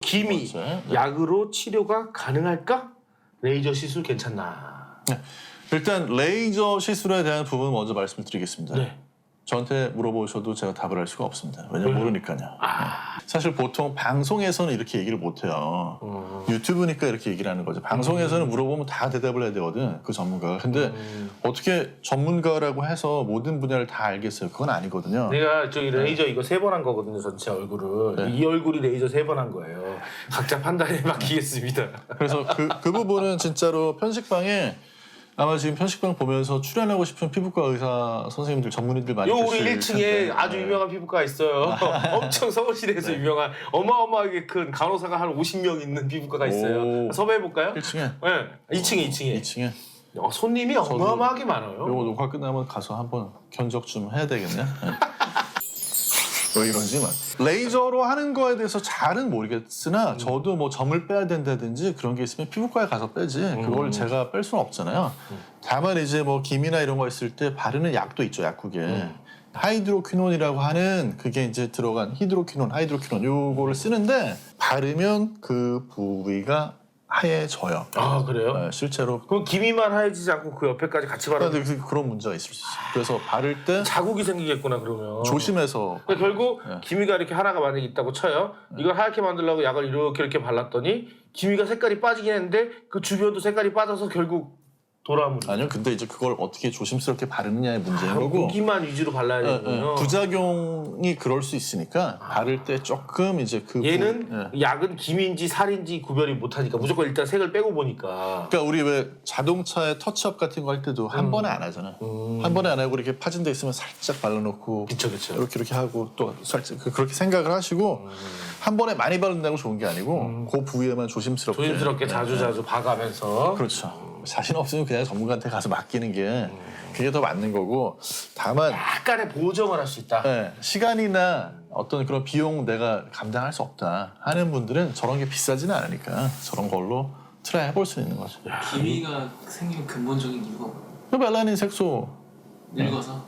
기미, 약으로 치료가 가능할까? 레이저 시술 괜찮나? 네. 일단 레이저 시술에 대한 부분 먼저 말씀을 드리겠습니다. 네. 저한테 물어보셔도 제가 답을 할 수가 없습니다. 왜냐면 모르니까요. 네. 사실 보통 방송에서는 이렇게 얘기를 못해요. 유튜브니까 이렇게 얘기를 하는 거죠. 방송에서는 물어보면 다 대답을 해야 되거든, 그 전문가가. 근데 어떻게 전문가라고 해서 모든 분야를 다 알겠어요? 그건 아니거든요. 내가 저기 레이저 이거 3번 한 거거든요, 전체 얼굴을. 네. 이 얼굴이 레이저 3번 한 거예요. 각자 판단에 맡기겠습니다. 그래서 그 부분은 진짜로 편식방에 아마 지금 편식방 보면서 출연하고 싶은 피부과 의사 선생님들 전문의들 많이 요 계실 우리 1층에 텐데. 아주 네. 유명한 피부과가 있어요. 엄청 서울시내에서 유명한 어마어마하게 큰 간호사가 한 50명 있는 피부과가 있어요. 오. 섭외해볼까요? 1층에? 네, 2층에. 2층에? 손님이 어마어마하게 많아요. 요거 녹화 끝나면 가서 한번 견적 좀 해야 되겠네. 네. 왜 이런지만. 레이저로 하는 거에 대해서 잘은 모르겠으나 저도 뭐 점을 빼야 된다든지 그런 게 있으면 피부과에 가서 빼지 그걸 제가 뺄 수는 없잖아요. 다만 이제 뭐 기미나 이런 거 있을 때 바르는 약도 있죠, 약국에. 하이드로퀴논이라고 하는 그게 이제 들어간 하이드로퀴논 요거를 쓰는데 바르면 그 부위가 하얘져요. 아, 그래요? 네, 실제로. 그럼 기미만 하얘지지 않고 그 옆에까지 같이 바르면 근데 그런 문제가 있을 수 있어요. 그래서 바를 때 자국이 생기겠구나, 그러면. 조심해서. 그러니까 결국 네. 기미가 이렇게 하나가 만약에 있다고 쳐요. 이걸 하얗게 만들려고 약을 이렇게 발랐더니 기미가 색깔이 빠지긴 했는데 그 주변도 색깔이 빠져서 결국 돌아오는. 아니요, 근데 이제 그걸 어떻게 조심스럽게 바르느냐의 문제인 거고. 고기만 위주로 발라야 되는군요. 부작용이 그럴 수 있으니까 바를 때 조금 이제 그 얘는 약은 기미인지 살인지 구별이 못하니까 무조건 일단 색을 빼고 보니까. 그러니까 우리 왜 자동차에 터치업 같은 거 할 때도 한 번에 안 하잖아. 한 번에 안 하고 이렇게 파진 데 있으면 살짝 발라놓고 그쵸. 이렇게 하고 또 살짝 그렇게 생각을 하시고 한 번에 많이 바른다고 좋은 게 아니고 그 부위에만 조심스럽게 자주 봐가면서. 그렇죠. 자신 없으면 그냥 전문가한테 가서 맡기는 게 그게 더 맞는 거고, 다만 약간의 보정을 할 수 있다. 네, 시간이나 어떤 그런 비용 내가 감당할 수 없다 하는 분들은 저런 게 비싸지는 않으니까 저런 걸로 트라이 해볼 수 있는 거죠. 기미가 생긴 근본적인 이유가 뭐예요? 그 멜라닌 색소. 늙어서?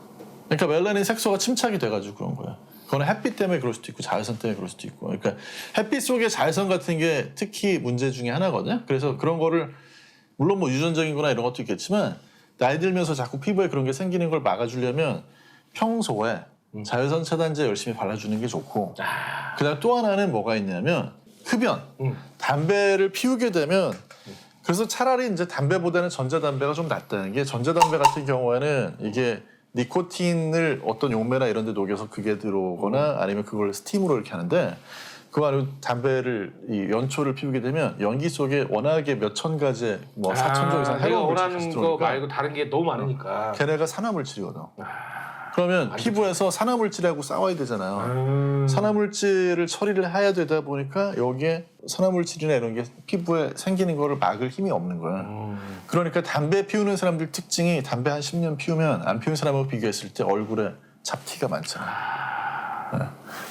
그러니까 멜라닌 색소가 침착이 돼가지고 그런 거야. 그거는 햇빛 때문에 그럴 수도 있고 자외선 때문에 그럴 수도 있고. 그러니까 햇빛 속의 자외선 같은 게 특히 문제 중에 하나거든요. 그래서 그런 거를 물론 뭐 유전적인 거나 이런 것도 있겠지만 나이 들면서 자꾸 피부에 그런 게 생기는 걸 막아주려면 평소에 자외선 차단제 열심히 발라주는 게 좋고, 그다음 또 하나는 뭐가 있냐면 흡연. 담배를 피우게 되면 그래서 차라리 이제 담배보다는 전자담배가 좀 낫다는 게, 전자담배 같은 경우에는 이게 니코틴을 어떤 용매나 이런 데 녹여서 그게 들어오거나 아니면 그걸 스팀으로 이렇게 하는데, 그거 아니고 담배를 이 연초를 피우게 되면 연기 속에 워낙에 몇천 가지 뭐 4,000종 이상 내가 해로운 원하는 물질이 거 들어오니까 말고 다른 게 너무 많으니까. 걔네가 산화물질이거든. 그러면 피부에서 산화물질하고 싸워야 되잖아요. 산화물질을 처리를 해야 되다 보니까 여기에 산화물질이나 이런 게 피부에 생기는 거를 막을 힘이 없는 거야. 그러니까 담배 피우는 사람들 특징이 담배 한 10년 피우면 안 피운 사람하고 비교했을 때 얼굴에 잡티가 많잖아. 네.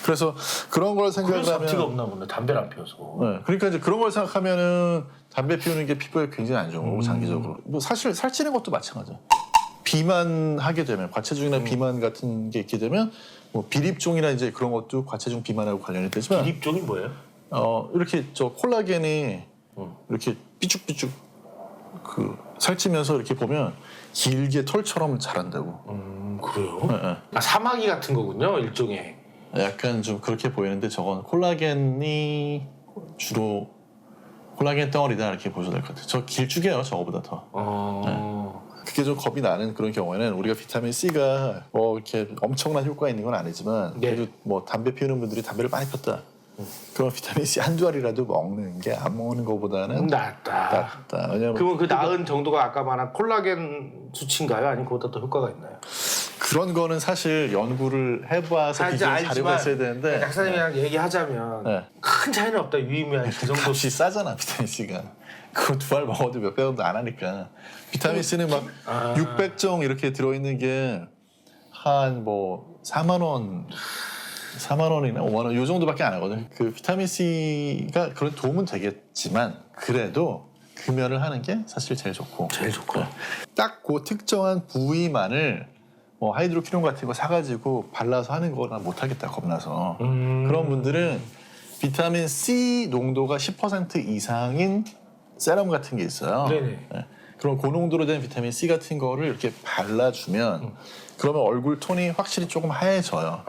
그래서 그런 걸 생각을 하면 잡티가 없나 보네, 담배를 안 피워서. 네. 그러니까 이제 그런 걸 생각하면은 담배 피우는 게 피부에 굉장히 안 좋은 거고 장기적으로. 뭐 사실 살찌는 것도 마찬가지야. 비만하게 되면 과체중이나 비만 같은 게 있게 되면 뭐 비립종이나 이제 그런 것도 과체중 비만하고 관련이 되지만 비립종이 뭐예요? 이렇게 저 콜라겐이 이렇게 삐죽삐죽 그 살찌면서 이렇게 보면 길게 털처럼 자란다고. 그래요? 네. 아, 사마귀 같은 거군요, 일종의. 약간 좀 그렇게 보이는데 저건 콜라겐이 주로 콜라겐 덩어리다 이렇게 보셔도 될 것 같아요. 저 길쭉해요, 저거보다 더. 그게 좀 겁이 나는 그런 경우에는 우리가 비타민 C가 뭐 이렇게 엄청난 효과가 있는 건 아니지만 그래도 뭐 담배 피우는 분들이 담배를 많이 폈다. 그럼 비타민 C 한두 알이라도 먹는 게 안 먹는 것보다는 낫다. 왜냐면 그러면 그 나은 정도가 아까 말한 콜라겐 수치인가요? 아니면 그보다 더 효과가 있나요? 그런 거는 사실 연구를 해봐서 비교할 자료가 있어야 되는데 약사님이랑 얘기하자면 큰 차이는 없다. 유의미한 그 정도. 값이 싸잖아, 비타민 C가. 그거 두 알 먹어도 몇백 원도 안 하니까. 비타민 C는 막 600종 이렇게 들어있는 게 한 뭐 4만 원이나 5만 원 요 정도밖에 안 하거든. 그 비타민 C가 그런 도움은 되겠지만 그래도 금연을 하는 게 사실 제일 좋고. 딱 그 특정한 부위만을 뭐 하이드로퀴논 같은 거 사가지고 발라서 하는 거나 못하겠다, 겁나서. 그런 분들은 비타민 C 농도가 10% 이상인 세럼 같은 게 있어요. 네네. 네. 그럼 고농도로 된 비타민 C 같은 거를 이렇게 발라주면 그러면 얼굴 톤이 확실히 조금 하얘져요.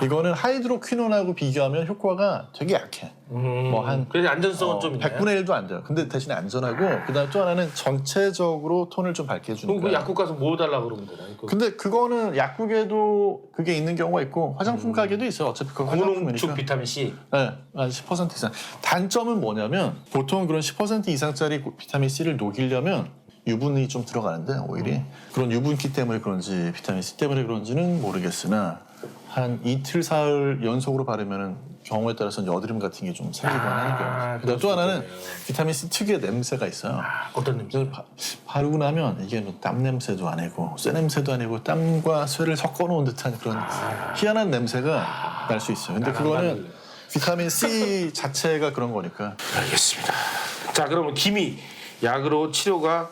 이거는 하이드로퀴논하고 비교하면 효과가 되게 약해. 뭐한 그래서 안전성은 좀 있나요? 100분의 1도 안 돼요. 근데 대신에 안전하고 그다음 또 하나는 전체적으로 톤을 좀 밝게 해주니까. 그럼 그 약국 가서 뭐 달라고 그러면 되나요? 근데 그거는 약국에도 그게 있는 경우가 있고 화장품 가게도 있어요. 어차피 그거 고농축 화장품이니까. 비타민 C. 네, 한 10% 이상. 단점은 뭐냐면 보통 그런 10% 이상짜리 비타민 C를 녹이려면 유분이 좀 들어가는데 오일이 그런 유분기 때문에 그런지 비타민 C 때문에 그런지는 모르겠으나 한 이틀 사흘 연속으로 바르면은 경우에 따라서는 여드름 같은 게 좀 생기거나 하는 경우. 그다음 또 하나는 비타민 C 특유의 냄새가 있어요. 어떤 냄새? 바르고 나면 이게 뭐 땀 냄새도 아니고 쇠 냄새도 아니고 땀과 쇠를 섞어 놓은 듯한 그런 희한한 냄새가 날 수 있어요. 근데 그거는 비타민 C 자체가 그런 거니까. 알겠습니다. 자, 그러면 기미 약으로 치료가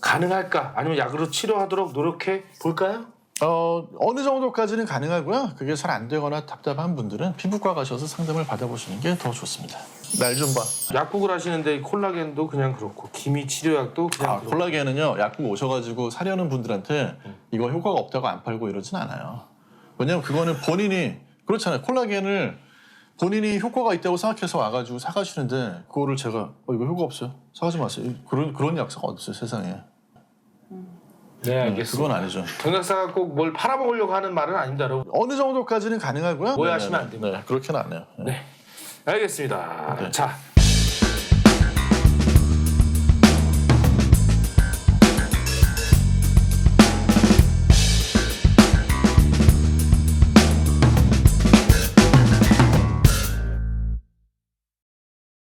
가능할까? 아니면 약으로 치료하도록 노력해 볼까요? 어느 정도까지는 가능하고요. 그게 잘 안 되거나 답답한 분들은 피부과 가셔서 상담을 받아보시는 게 더 좋습니다. 날 좀 봐. 약국을 하시는데 콜라겐도 그냥 그렇고 기미 치료약도 그냥 그렇고. 콜라겐은요. 약국 오셔가지고 사려는 분들한테 이거 효과가 없다고 안 팔고 이러진 않아요. 왜냐면 그거는 본인이 그렇잖아요. 콜라겐을 본인이 효과가 있다고 생각해서 와가지고 사가시는데 그거를 제가 이거 효과 없어요. 사가지 마세요. 그런 약사가 어디 있어요 세상에. 네, 알겠습니다. 그건 아니죠. 경약사가 꼭 뭘 팔아먹으려고 하는 말은 아닙니다, 여러분. 어느 정도까지는 가능하고요. 오해하시면 안 됩니다. 네, 그렇게는 안 해요. 네, 알겠습니다. 네. 자,